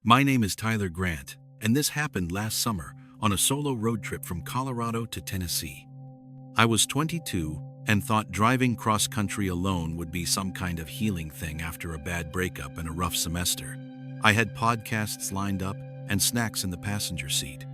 My name is Tyler Grant, and this happened last summer on a solo road trip from Colorado to Tennessee. I was 22 and thought driving cross-country alone would be some kind of healing thing after a bad breakup and a rough semester. I had podcasts lined up and snacks in the passenger seat.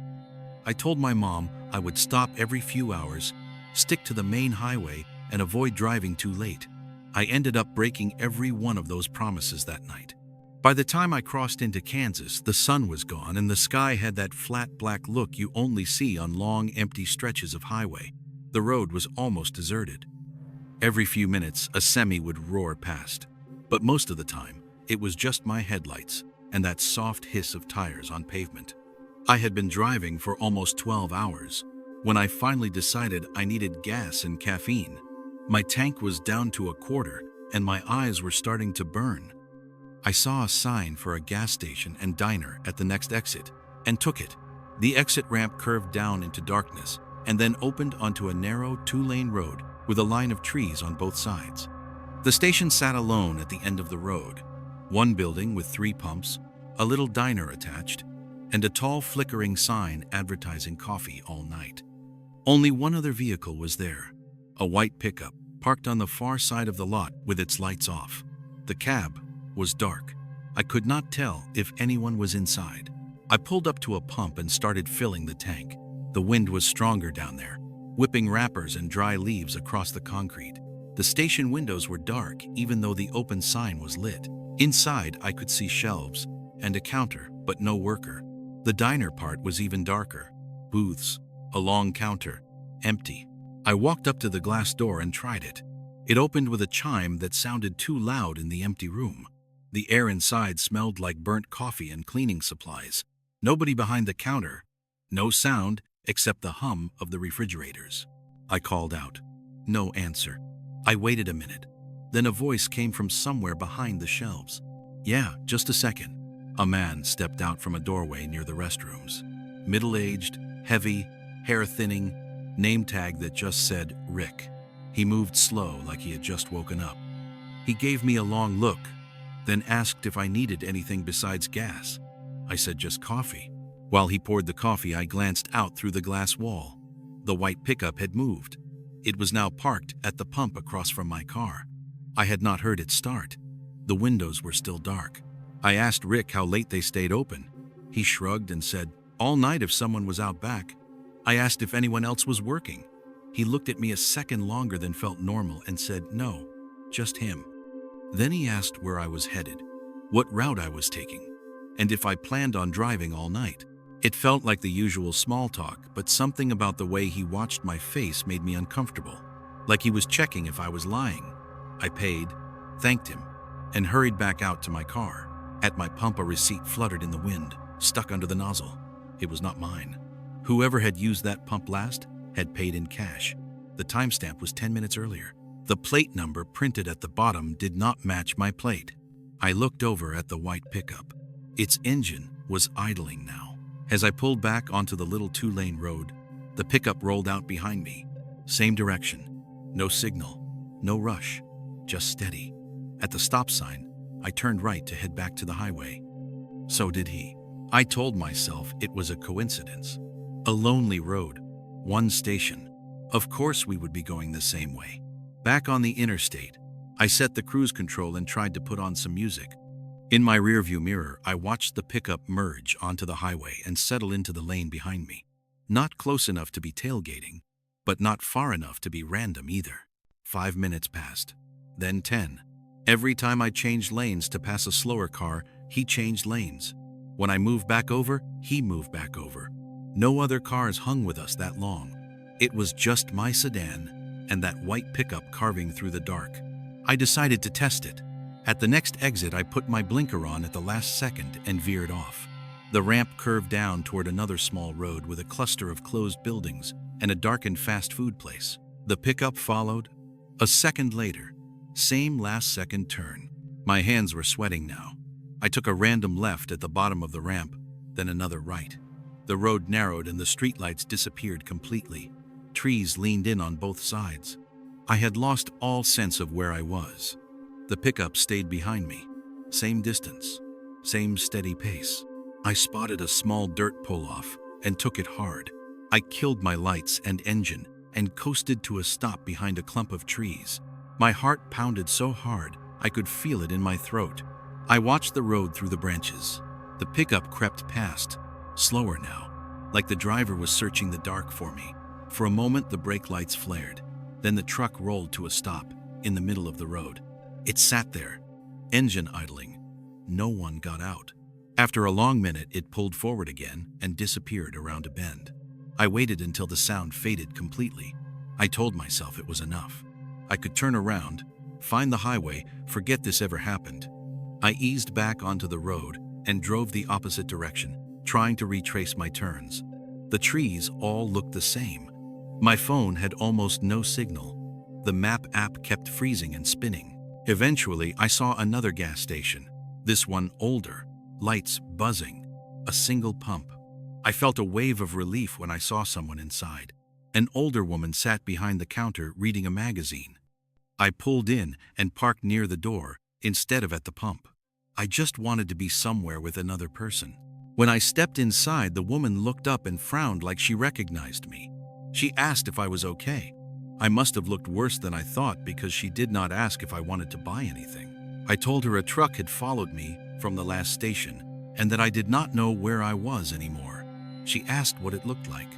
I told my mom I would stop every few hours, stick to the main highway, and avoid driving too late. I ended up breaking every one of those promises that night. By the time I crossed into Kansas, the sun was gone and the sky had that flat black look you only see on long, empty stretches of highway. The road was almost deserted. Every few minutes, a semi would roar past, but most of the time, it was just my headlights and that soft hiss of tires on pavement. I had been driving for almost 12 hours when I finally decided I needed gas and caffeine. My tank was down to a quarter and my eyes were starting to burn. I saw a sign for a gas station and diner at the next exit and took it. The exit ramp curved down into darkness and then opened onto a narrow two-lane road with a line of trees on both sides. The station sat alone at the end of the road. One building with 3 pumps, a little diner attached, and a tall flickering sign advertising coffee all night. Only one other vehicle was there, a white pickup parked on the far side of the lot with its lights off. The cab was dark. I could not tell if anyone was inside. I pulled up to a pump and started filling the tank. The wind was stronger down there, whipping wrappers and dry leaves across the concrete. The station windows were dark even though the open sign was lit. Inside, I could see shelves and a counter, but no worker. The diner part was even darker. Booths, a long counter, empty. I walked up to the glass door and tried it. It opened with a chime that sounded too loud in the empty room. The air inside smelled like burnt coffee and cleaning supplies. Nobody behind the counter. No sound except the hum of the refrigerators. I called out. No answer. I waited a minute. Then a voice came from somewhere behind the shelves. Yeah, just a second. A man stepped out from a doorway near the restrooms. Middle-aged, heavy, hair thinning, name tag that just said Rick. He moved slow like he had just woken up. He gave me a long look, then asked if I needed anything besides gas. I said just coffee. While he poured the coffee, I glanced out through the glass wall. The white pickup had moved. It was now parked at the pump across from my car. I had not heard it start. The windows were still dark. I asked Rick how late they stayed open. He shrugged and said, all night if someone was out back. I asked if anyone else was working. He looked at me a second longer than felt normal and said, no, just him. Then he asked where I was headed, what route I was taking, and if I planned on driving all night. It felt like the usual small talk, but something about the way he watched my face made me uncomfortable, like he was checking if I was lying. I paid, thanked him, and hurried back out to my car. At my pump, a receipt fluttered in the wind, stuck under the nozzle. It was not mine. Whoever had used that pump last had paid in cash. The timestamp was 10 minutes earlier. The plate number printed at the bottom did not match my plate. I looked over at the white pickup. Its engine was idling now. As I pulled back onto the little 2-lane road, the pickup rolled out behind me. Same direction. No signal. No rush. Just steady. At the stop sign, I turned right to head back to the highway. So did he. I told myself it was a coincidence. A lonely road. One station. Of course we would be going the same way. Back on the interstate, I set the cruise control and tried to put on some music. In my rearview mirror, I watched the pickup merge onto the highway and settle into the lane behind me. Not close enough to be tailgating, but not far enough to be random either. 5 minutes passed, then 10. Every time I changed lanes to pass a slower car, he changed lanes. When I moved back over, he moved back over. No other cars hung with us that long. It was just my sedan and that white pickup carving through the dark. I decided to test it. At the next exit, I put my blinker on at the last second and veered off. The ramp curved down toward another small road with a cluster of closed buildings and a darkened fast food place. The pickup followed. A second later, same last-second turn. My hands were sweating now. I took a random left at the bottom of the ramp, then another right. The road narrowed and the streetlights disappeared completely. Trees leaned in on both sides. I had lost all sense of where I was. The pickup stayed behind me. Same distance, same steady pace. I spotted a small dirt pull-off and took it hard. I killed my lights and engine and coasted to a stop behind a clump of trees. My heart pounded so hard I could feel it in my throat. I watched the road through the branches. The pickup crept past, slower now, like the driver was searching the dark for me. For a moment, the brake lights flared. Then the truck rolled to a stop in the middle of the road. It sat there, engine idling. No one got out. After a long minute, it pulled forward again and disappeared around a bend. I waited until the sound faded completely. I told myself it was enough. I could turn around, find the highway, forget this ever happened. I eased back onto the road and drove the opposite direction, trying to retrace my turns. The trees all looked the same. My phone had almost no signal. The map app kept freezing and spinning. Eventually, I saw another gas station. This one older, lights buzzing, a single pump. I felt a wave of relief when I saw someone inside. An older woman sat behind the counter reading a magazine. I pulled in and parked near the door instead of at the pump. I just wanted to be somewhere with another person. When I stepped inside, the woman looked up and frowned like she recognized me. She asked if I was okay. I must have looked worse than I thought because she did not ask if I wanted to buy anything. I told her a truck had followed me from the last station and that I did not know where I was anymore. She asked what it looked like.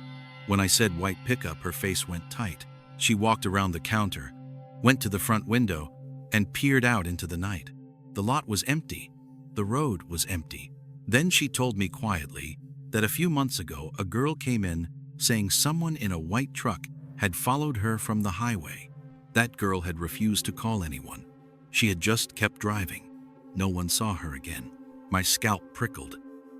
When I said white pickup, her face went tight. She walked around the counter, went to the front window, and peered out into the night. The lot was empty. The road was empty. Then she told me quietly that a few months ago a girl came in saying someone in a white truck had followed her from the highway. That girl had refused to call anyone. She had just kept driving. No one saw her again. My scalp prickled.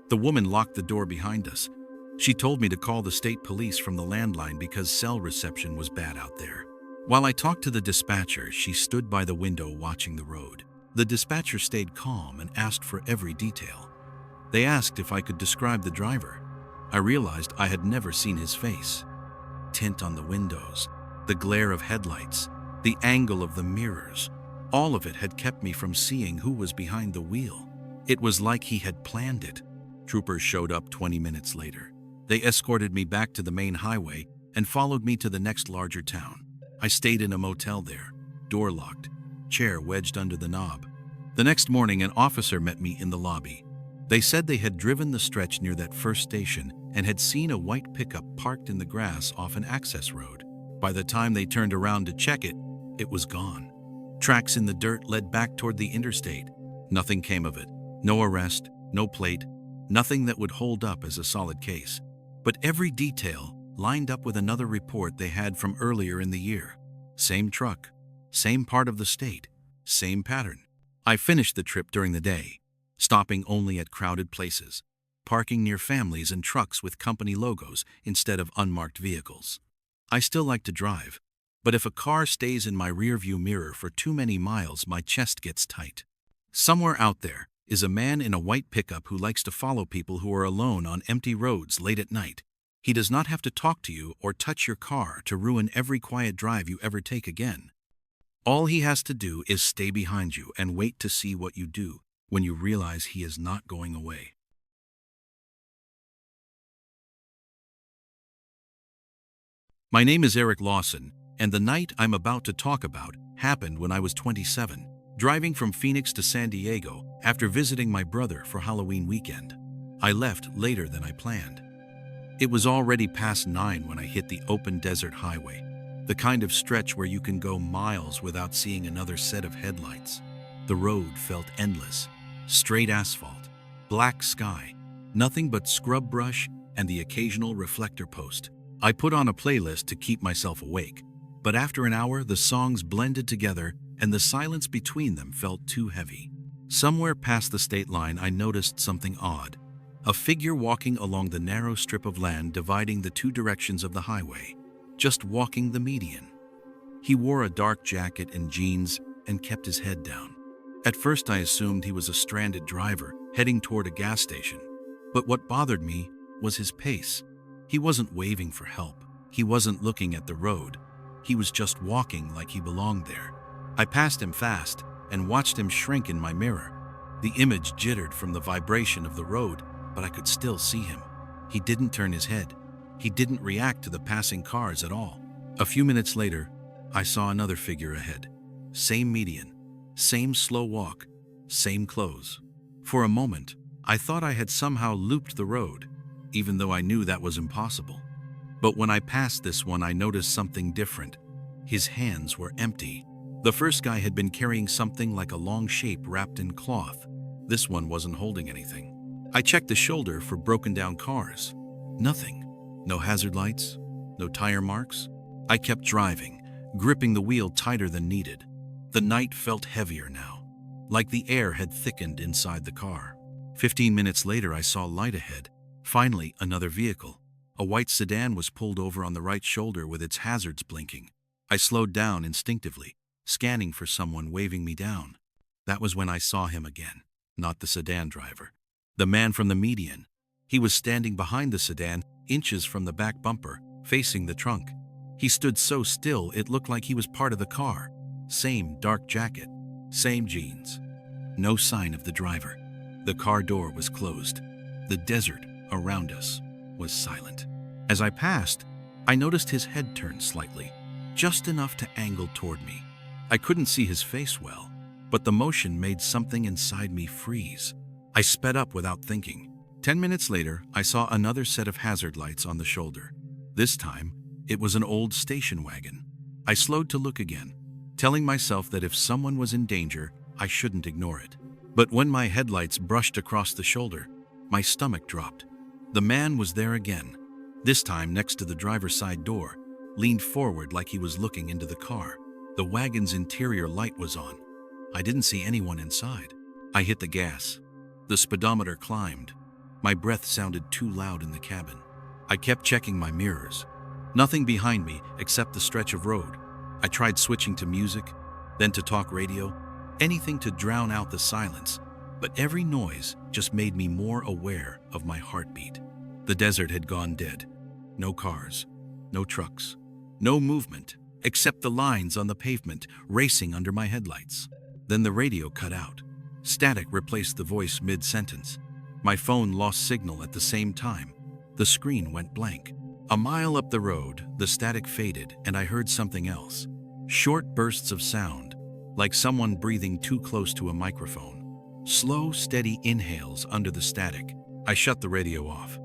The woman locked the door behind us. She told me to call the state police from the landline because cell reception was bad out there. While I talked to the dispatcher, she stood by the window watching the road. The dispatcher stayed calm and asked for every detail. They asked if I could describe the driver. I realized I had never seen his face. Tint on the windows, the glare of headlights, the angle of the mirrors, all of it had kept me from seeing who was behind the wheel. It was like he had planned it. Troopers showed up 20 minutes later. They escorted me back to the main highway and followed me to the next larger town. I stayed in a motel there, door locked, chair wedged under the knob. The next morning, an officer met me in the lobby. They said they had driven the stretch near that first station and had seen a white pickup parked in the grass off an access road. By the time they turned around to check it, it was gone. Tracks in the dirt led back toward the interstate. Nothing came of it. No arrest, no plate, nothing that would hold up as a solid case. But every detail lined up with another report they had from earlier in the year. Same truck, same part of the state, same pattern. I finished the trip during the day, stopping only at crowded places, parking near families and trucks with company logos instead of unmarked vehicles. I still like to drive, but if a car stays in my rearview mirror for too many miles, my chest gets tight. Somewhere out there is a man in a white pickup who likes to follow people who are alone on empty roads late at night. He does not have to talk to you or touch your car to ruin every quiet drive you ever take again. All he has to do is stay behind you and wait to see what you do when you realize he is not going away. My name is Eric Lawson, and the night I'm about to talk about happened when I was 27, driving from Phoenix to San Diego after visiting my brother for Halloween weekend. I left later than I planned. It was already past 9 when I hit the open desert highway, the kind of stretch where you can go miles without seeing another set of headlights. The road felt endless, straight asphalt, black sky, nothing but scrub brush and the occasional reflector post. I put on a playlist to keep myself awake, but after an hour the songs blended together and the silence between them felt too heavy. Somewhere past the state line I noticed something odd. A figure walking along the narrow strip of land dividing the two directions of the highway, just walking the median. He wore a dark jacket and jeans and kept his head down. At first I assumed he was a stranded driver heading toward a gas station, but what bothered me was his pace. He wasn't waving for help. He wasn't looking at the road. He was just walking like he belonged there. I passed him fast and watched him shrink in my mirror. The image jittered from the vibration of the road, but I could still see him. He didn't turn his head. He didn't react to the passing cars at all. A few minutes later, I saw another figure ahead. Same median, same slow walk, same clothes. For a moment, I thought I had somehow looped the road, even though I knew that was impossible. But when I passed this one, I noticed something different. His hands were empty. The first guy had been carrying something like a long shape wrapped in cloth. This one wasn't holding anything. I checked the shoulder for broken down cars. Nothing. No hazard lights, no tire marks. I kept driving, gripping the wheel tighter than needed. The night felt heavier now, like the air had thickened inside the car. 15 minutes later, I saw light ahead. Finally, another vehicle. A white sedan was pulled over on the right shoulder with its hazards blinking. I slowed down instinctively, scanning for someone waving me down. That was when I saw him again, not the sedan driver. The man from the median. He was standing behind the sedan, inches from the back bumper, facing the trunk. He stood so still it looked like he was part of the car. Same dark jacket, same jeans. No sign of the driver. The car door was closed. The desert around us was silent. As I passed, I noticed his head turn slightly, just enough to angle toward me. I couldn't see his face well, but the motion made something inside me freeze. I sped up without thinking. 10 minutes later, I saw another set of hazard lights on the shoulder. This time, it was an old station wagon. I slowed to look again, telling myself that if someone was in danger, I shouldn't ignore it. But when my headlights brushed across the shoulder, my stomach dropped. The man was there again, this time next to the driver's side door, leaned forward like he was looking into the car. The wagon's interior light was on. I didn't see anyone inside. I hit the gas. The speedometer climbed. My breath sounded too loud in the cabin. I kept checking my mirrors. Nothing behind me except the stretch of road. I tried switching to music, then to talk radio, anything to drown out the silence, but every noise just made me more aware of my heartbeat. The desert had gone dead. No cars, no trucks, no movement, except the lines on the pavement racing under my headlights. Then the radio cut out. Static replaced the voice mid-sentence. My phone lost signal at the same time. The screen went blank. A mile up the road, the static faded and I heard something else. Short bursts of sound, like someone breathing too close to a microphone. Slow, steady inhales under the static. I shut the radio off.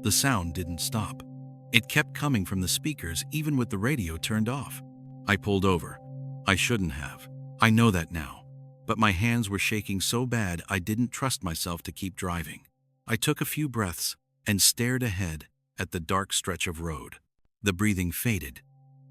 The sound didn't stop. It kept coming from the speakers even with the radio turned off. I pulled over. I shouldn't have. I know that now. But my hands were shaking so bad I didn't trust myself to keep driving. I took a few breaths and stared ahead at the dark stretch of road. The breathing faded.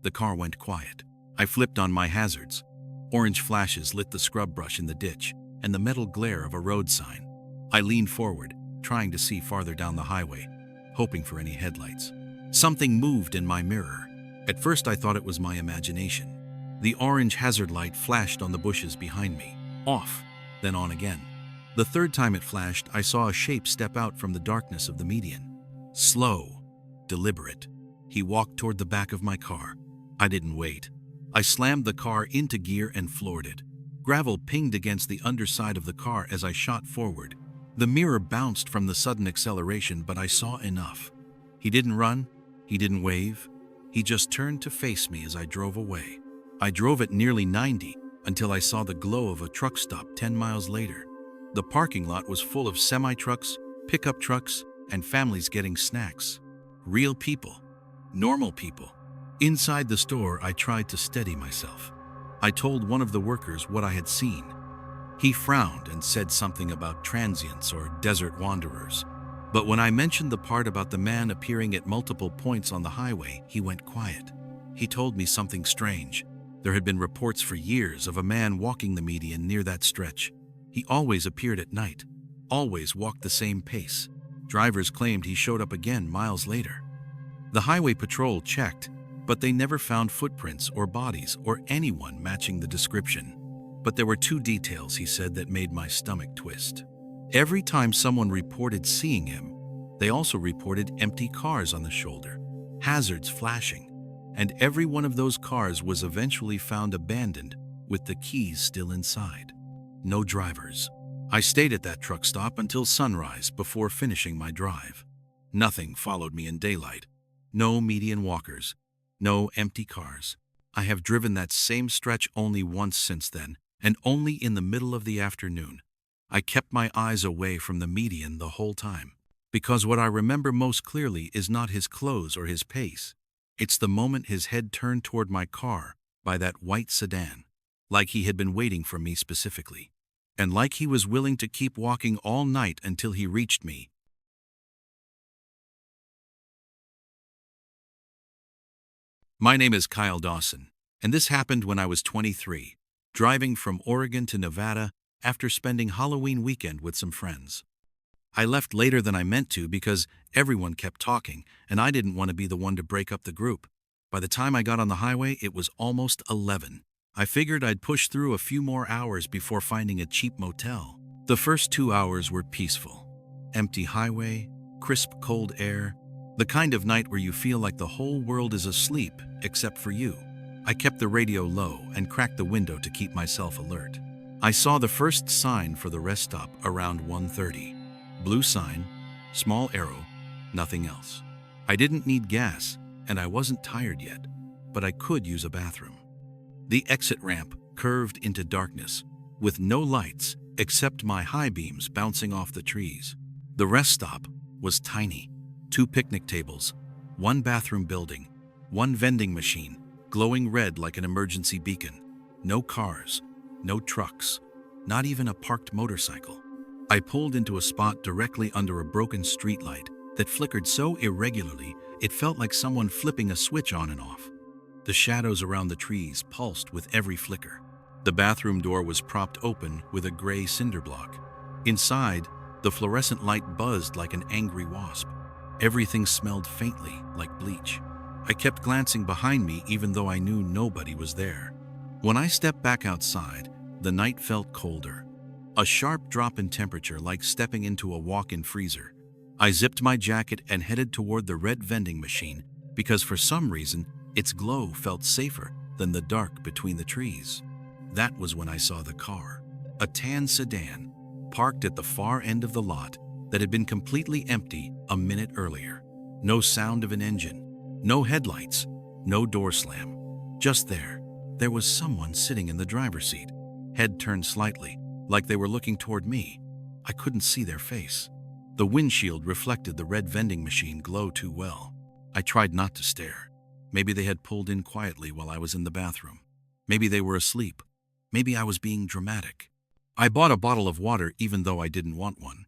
The car went quiet. I flipped on my hazards. Orange flashes lit the scrub brush in the ditch and the metal glare of a road sign. I leaned forward, trying to see farther down the highway, hoping for any headlights. Something moved in my mirror. At first I thought it was my imagination. The orange hazard light flashed on the bushes behind me, off, then on again. The third time it flashed, I saw a shape step out from the darkness of the median. Slow, deliberate. He walked toward the back of my car. I didn't wait. I slammed the car into gear and floored it. Gravel pinged against the underside of the car as I shot forward. The mirror bounced from the sudden acceleration, but I saw enough. He didn't run. He didn't wave. He just turned to face me as I drove away. I drove at nearly 90 until I saw the glow of a truck stop 10 miles later. The parking lot was full of semi-trucks, pickup trucks, and families getting snacks. Real people. Normal people. Inside the store, I tried to steady myself. I told one of the workers what I had seen. He frowned and said something about transients or desert wanderers. But when I mentioned the part about the man appearing at multiple points on the highway, he went quiet. He told me something strange. There had been reports for years of a man walking the median near that stretch. He always appeared at night, always walked the same pace. Drivers claimed he showed up again miles later. The highway patrol checked, but they never found footprints or bodies or anyone matching the description. But there were two details, he said, that made my stomach twist. Every time someone reported seeing him, they also reported empty cars on the shoulder, hazards flashing, and every one of those cars was eventually found abandoned with the keys still inside. No drivers, I stayed at that truck stop until sunrise before finishing my drive. Nothing followed me in daylight. No median walkers. No empty cars. I have driven that same stretch only once since then, and only in the middle of the afternoon. I kept my eyes away from the median the whole time, because what I remember most clearly is not his clothes or his pace. It's the moment his head turned toward my car by that white sedan, like he had been waiting for me specifically, and like he was willing to keep walking all night until he reached me. My name is Kyle Dawson, and this happened when I was 23, driving from Oregon to Nevada after spending Halloween weekend with some friends. I left later than I meant to because everyone kept talking, and I didn't want to be the one to break up the group. By the time I got on the highway, it was almost 11. I figured I'd push through a few more hours before finding a cheap motel. The first 2 hours were peaceful. Empty highway, crisp cold air, the kind of night where you feel like the whole world is asleep except for you. I kept the radio low and cracked the window to keep myself alert. I saw the first sign for the rest stop around 1:30. Blue sign, small arrow, nothing else. I didn't need gas, and I wasn't tired yet, but I could use a bathroom. The exit ramp curved into darkness, with no lights except my high beams bouncing off the trees. The rest stop was tiny. 2 picnic tables, 1 bathroom building, 1 vending machine, glowing red like an emergency beacon. No cars, no trucks, not even a parked motorcycle. I pulled into a spot directly under a broken streetlight that flickered so irregularly it felt like someone flipping a switch on and off. The shadows around the trees pulsed with every flicker. The bathroom door was propped open with a gray cinder block. Inside, the fluorescent light buzzed like an angry wasp. Everything smelled faintly like bleach. I kept glancing behind me even though I knew nobody was there. When I stepped back outside, the night felt colder. A sharp drop in temperature like stepping into a walk-in freezer. I zipped my jacket and headed toward the red vending machine because for some reason its glow felt safer than the dark between the trees. That was when I saw the car. A tan sedan, parked at the far end of the lot that had been completely empty a minute earlier. No sound of an engine, no headlights, no door slam. Just there was someone sitting in the driver's seat, head turned slightly, like they were looking toward me. I couldn't see their face. The windshield reflected the red vending machine glow too well. I tried not to stare. Maybe they had pulled in quietly while I was in the bathroom. Maybe they were asleep. Maybe I was being dramatic. I bought a bottle of water even though I didn't want one.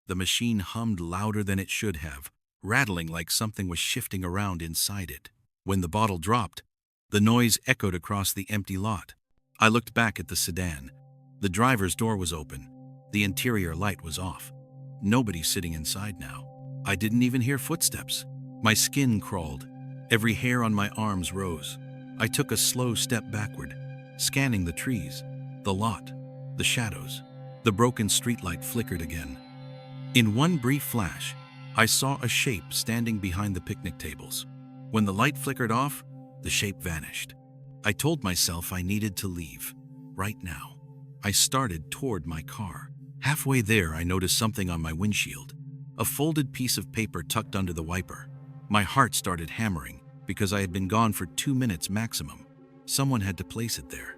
The machine hummed louder than it should have, rattling like something was shifting around inside it. When the bottle dropped, the noise echoed across the empty lot. I looked back at the sedan. The driver's door was open. The interior light was off. Nobody sitting inside now. I didn't even hear footsteps. My skin crawled. Every hair on my arms rose. I took a slow step backward, scanning the trees, the lot, the shadows. The broken streetlight flickered again. In one brief flash, I saw a shape standing behind the picnic tables. When the light flickered off, the shape vanished. I told myself I needed to leave, right now. I started toward my car. Halfway there, I noticed something on my windshield, a folded piece of paper tucked under the wiper. My heart started hammering because I had been gone for 2 minutes maximum. Someone had to place it there.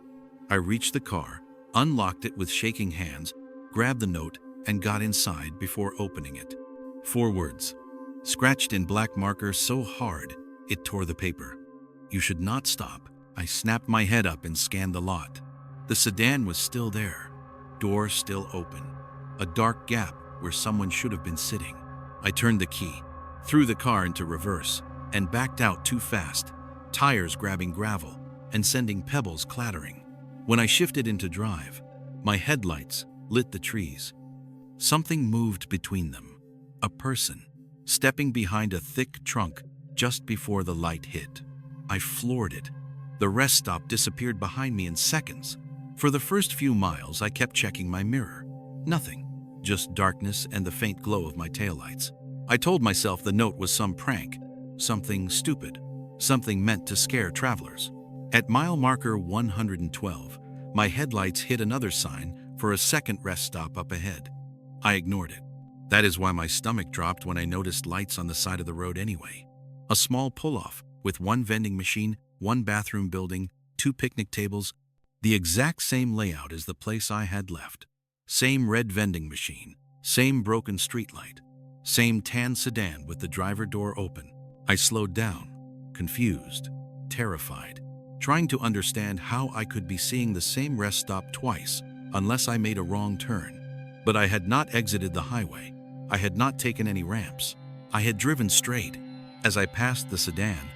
I reached the car, unlocked it with shaking hands, grabbed the note, and got inside before opening it. 4 words, scratched in black marker so hard it tore the paper. You should not stop. I snapped my head up and scanned the lot. The sedan was still there, door still open, a dark gap where someone should have been sitting. I turned the key, threw the car into reverse, and backed out too fast, tires grabbing gravel and sending pebbles clattering. When I shifted into drive, my headlights lit the trees. Something moved between them. A person, stepping behind a thick trunk just before the light hit. I floored it. The rest stop disappeared behind me in seconds. For the first few miles, I kept checking my mirror. Nothing, just darkness and the faint glow of my taillights. I told myself the note was some prank, something stupid, something meant to scare travelers. At mile marker 112, my headlights hit another sign for a second rest stop up ahead. I ignored it. That is why my stomach dropped when I noticed lights on the side of the road anyway. A small pull-off with one vending machine, one bathroom building, two picnic tables, the exact same layout as the place I had left. Same red vending machine, same broken streetlight, same tan sedan with the driver door open. I slowed down, confused, terrified, trying to understand how I could be seeing the same rest stop twice unless I made a wrong turn. But I had not exited the highway. I had not taken any ramps. I had driven straight. As I passed the sedan,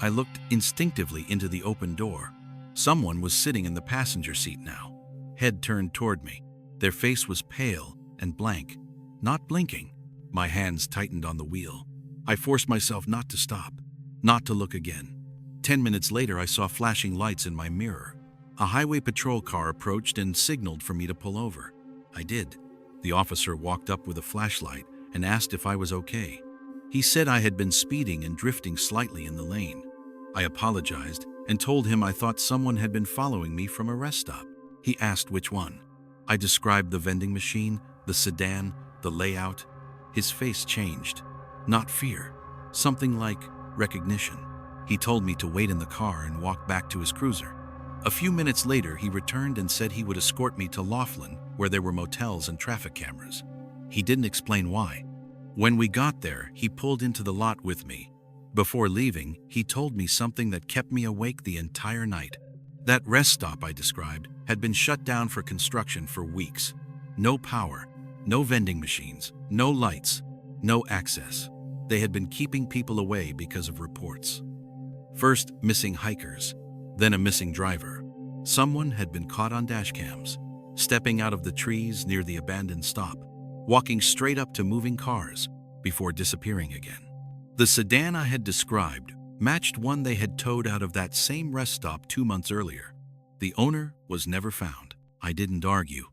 I looked instinctively into the open door. Someone was sitting in the passenger seat now, head turned toward me. Their face was pale and blank, not blinking. My hands tightened on the wheel. I forced myself not to stop, not to look again. 10 minutes later, I saw flashing lights in my mirror. A highway patrol car approached and signaled for me to pull over. I did. The officer walked up with a flashlight and asked if I was okay. He said I had been speeding and drifting slightly in the lane. I apologized and told him I thought someone had been following me from a rest stop. He asked which one. I described the vending machine, the sedan, the layout. His face changed. Not fear. Something like recognition. He told me to wait in the car and walk back to his cruiser. A few minutes later, he returned and said he would escort me to Laughlin, where there were motels and traffic cameras. He didn't explain why. When we got there, he pulled into the lot with me. Before leaving, he told me something that kept me awake the entire night. That rest stop I described had been shut down for construction for weeks. No power, no vending machines, no lights, no access. They had been keeping people away because of reports. First, missing hikers, then a missing driver. Someone had been caught on dash cams, stepping out of the trees near the abandoned stop, walking straight up to moving cars before disappearing again. The sedan I had described matched one they had towed out of that same rest stop 2 months earlier. The owner was never found. I didn't argue.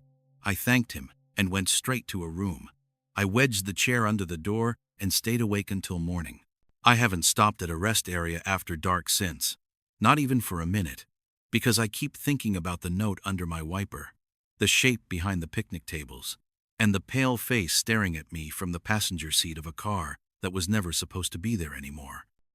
I thanked him and went straight to a room. I wedged the chair under the door and stayed awake until morning. I haven't stopped at a rest area after dark since, not even for a minute, because I keep thinking about the note under my wiper, the shape behind the picnic tables, and the pale face staring at me from the passenger seat of a car that was never supposed to be there anymore.